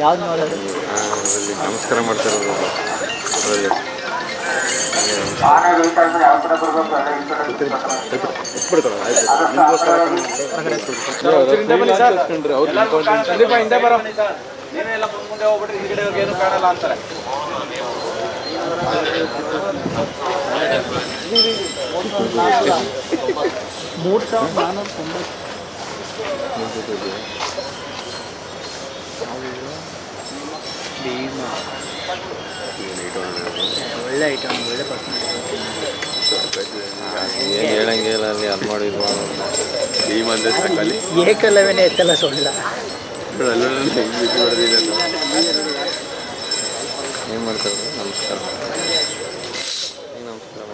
ಯಾವ್ದು ನೋಡೋದು ನಮಸ್ಕಾರ ಮಾಡ್ತಾರೆ ನೀವೆಲ್ಲ ಮುಂದೆ ಹೋಗ್ಬಿಟ್ರೆ ಹಿಂದ್ಗಡೆ ಏನು ಕಾಣಲ್ಲ ಅಂತಾರೆ. ಒಳ್ಳೆ ಐಟಮ್, ಒಳ್ಳೆ ಏನು ಹೇಳಂಗಿಲ್ಲ ಅಲ್ಲಿ ಅದು ಮಾಡಿದ್ವ ಈ ಮಂದಿ ಸಾಕಲ್ಲಿ ಏಕಲವೇನೆ ಎತ್ತಲ್ಲ ಸೊಳ್ಳ ಏನು ಮಾಡ್ತಾರೆ ನಮಸ್ಕಾರ ನಮಸ್ಕಾರ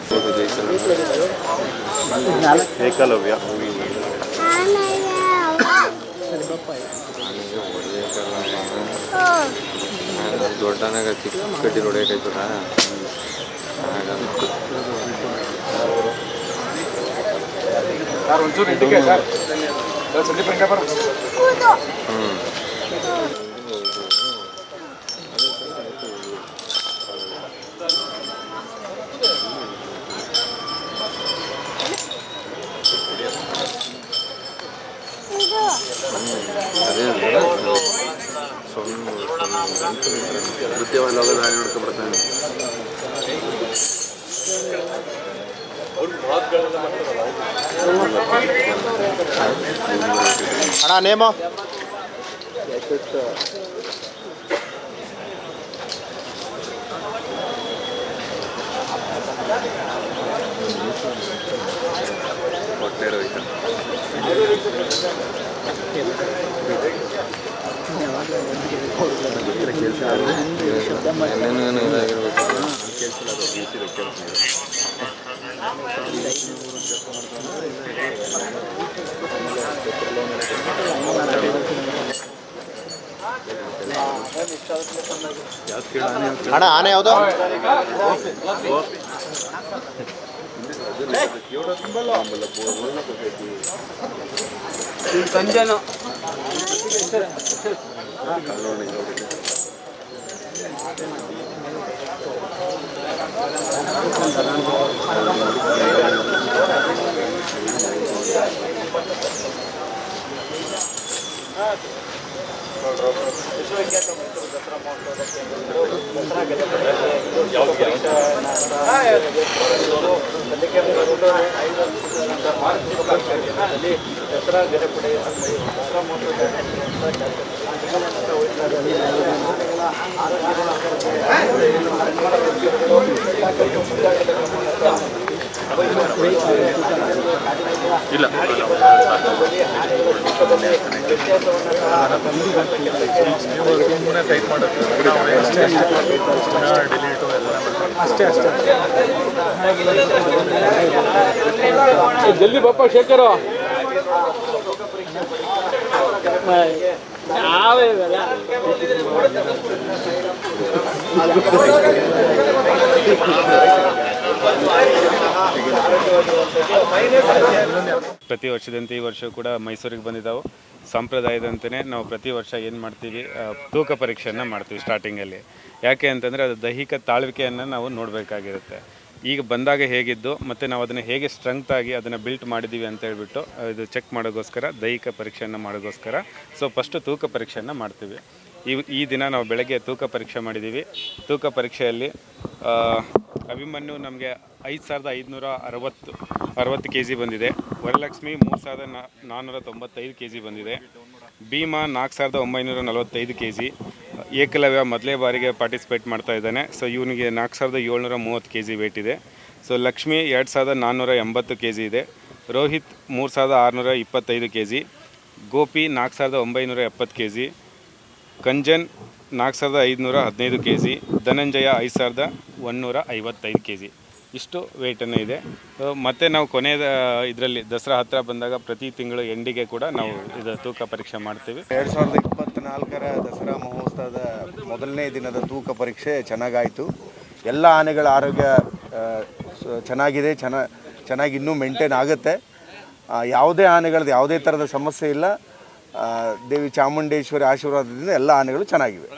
ಮಾಡೋದು ಏಕಲವ್ಯ ದೊಡ್ಡನಾಗ ಚಿಕ್ಕ ಕಡ್ಡಿ ಹೊಡೆಯಕಾಯ್ತದ ಸರ್ ಒಂಚೂರು ಇಂಡಿಕೆ ಸರ್ ಸಂದೀಪ್ ಇಂಡಿಕೆ ಬರ ನೃತ್ಯವನ್ನು ನೋಡ್ಕೊಂಡ್ಬಿಡ್ತಾನೆ. ಅಣ್ಣ ನೇಮು ಹೊಟ್ಟೆ ಹೋಯ್ತು ಏನೇನು ಇದಾಗಿರ್ಬೇಕು ಅಣ್ಣ ಆನೆ ಯಾವುದು ಸಂಜೆನು ದಸರಾ ಗಣಪತಿ ದಸರಾ ಇಲ್ಲ ಜಲ್ದಿ ಬಪ್ಪ ಶೇಖರ ಪ್ರತಿ ವರ್ಷದಂತೆ ಈ ವರ್ಷ ಕೂಡ ಮೈಸೂರಿಗೆ ಬಂದಿದ್ದಾವೆ. ಸಂಪ್ರದಾಯದಂತೆಯೇ ನಾವು ಪ್ರತಿ ವರ್ಷ ಏನು ಮಾಡ್ತೀವಿ, ತೂಕ ಪರೀಕ್ಷೆಯನ್ನು ಮಾಡ್ತೀವಿ ಸ್ಟಾರ್ಟಿಂಗಲ್ಲಿ. ಯಾಕೆ ಅಂತಂದರೆ ಅದು ದೈಹಿಕ ತಾಳ್ವಿಕೆಯನ್ನು ನಾವು ನೋಡಬೇಕಾಗಿರುತ್ತೆ. ಈಗ ಬಂದಾಗ ಹೇಗಿದ್ದು ಮತ್ತು ನಾವು ಅದನ್ನು ಹೇಗೆ ಸ್ಟ್ರೆಂಗ್ತಾಗಿ ಅದನ್ನು ಬಿಲ್ಟ್ ಮಾಡಿದ್ದೀವಿ ಅಂತ ಹೇಳ್ಬಿಟ್ಟು ಇದು ಚೆಕ್ ಮಾಡೋಕ್ಕೋಸ್ಕರ ದೈಹಿಕ ಪರೀಕ್ಷೆಯನ್ನು ಮಾಡೋಕ್ಕೋಸ್ಕರ ಫಸ್ಟು ತೂಕ ಪರೀಕ್ಷೆಯನ್ನು ಮಾಡ್ತೀವಿ. ಈ ದಿನ ನಾವು ಬೆಳಗ್ಗೆ ತೂಕ ಪರೀಕ್ಷೆ ಮಾಡಿದ್ದೀವಿ. ತೂಕ ಪರೀಕ್ಷೆಯಲ್ಲಿ ಅಭಿಮನ್ಯು ನಮಗೆ 5560 kg ಬಂದಿದೆ. ವರಲಕ್ಷ್ಮಿ 3495 kg ಬಂದಿದೆ. ಭೀಮಾ 4945 kg. ಏಕಲವ್ಯ ಮೊದಲೇ ಬಾರಿಗೆ ಪಾರ್ಟಿಸಿಪೇಟ್ ಮಾಡ್ತಾ ಇದ್ದಾನೆ. ಸೊ ಇವನಿಗೆ 4730 kg ವೇಟ್ ಇದೆ. ಸೊ ಲಕ್ಷ್ಮಿ 2480 kg ಇದೆ. Rohit 3625 kg. Gopi 4970 kg. Kanjan 4515 kg. Dhananjaya 5155 kg. ಇಷ್ಟು ವೇಟನ್ನು ಇದೆ. ಮತ್ತು ನಾವು ಕೊನೆಯ ಇದರಲ್ಲಿ ದಸರಾ ಹತ್ತಿರ ಬಂದಾಗ ಪ್ರತಿ ತಿಂಗಳು ಎಂಡಿಗೆ ಕೂಡ ನಾವು ಇದು ತೂಕ ಪರೀಕ್ಷೆ ಮಾಡ್ತೀವಿ. 2024ರ ದಸರಾ ಮಹೋತ್ಸವದ ಮೊದಲನೇ ದಿನದ ತೂಕ ಪರೀಕ್ಷೆ ಚೆನ್ನಾಗಾಯಿತು. ಎಲ್ಲ ಆನೆಗಳ ಆರೋಗ್ಯ ಚೆನ್ನಾಗಿದೆ, ಚೆನ್ನಾಗಿ ಇನ್ನೂ ಮೇಂಟೈನ್ ಆಗುತ್ತೆ. ಯಾವುದೇ ಆನೆಗಳದ್ದು ಯಾವುದೇ ಥರದ ಸಮಸ್ಯೆ ಇಲ್ಲ. ದೇವಿ ಚಾಮುಂಡೇಶ್ವರಿ ಆಶೀರ್ವಾದದಿಂದ ಎಲ್ಲ ಆನೆಗಳು ಚೆನ್ನಾಗಿವೆ.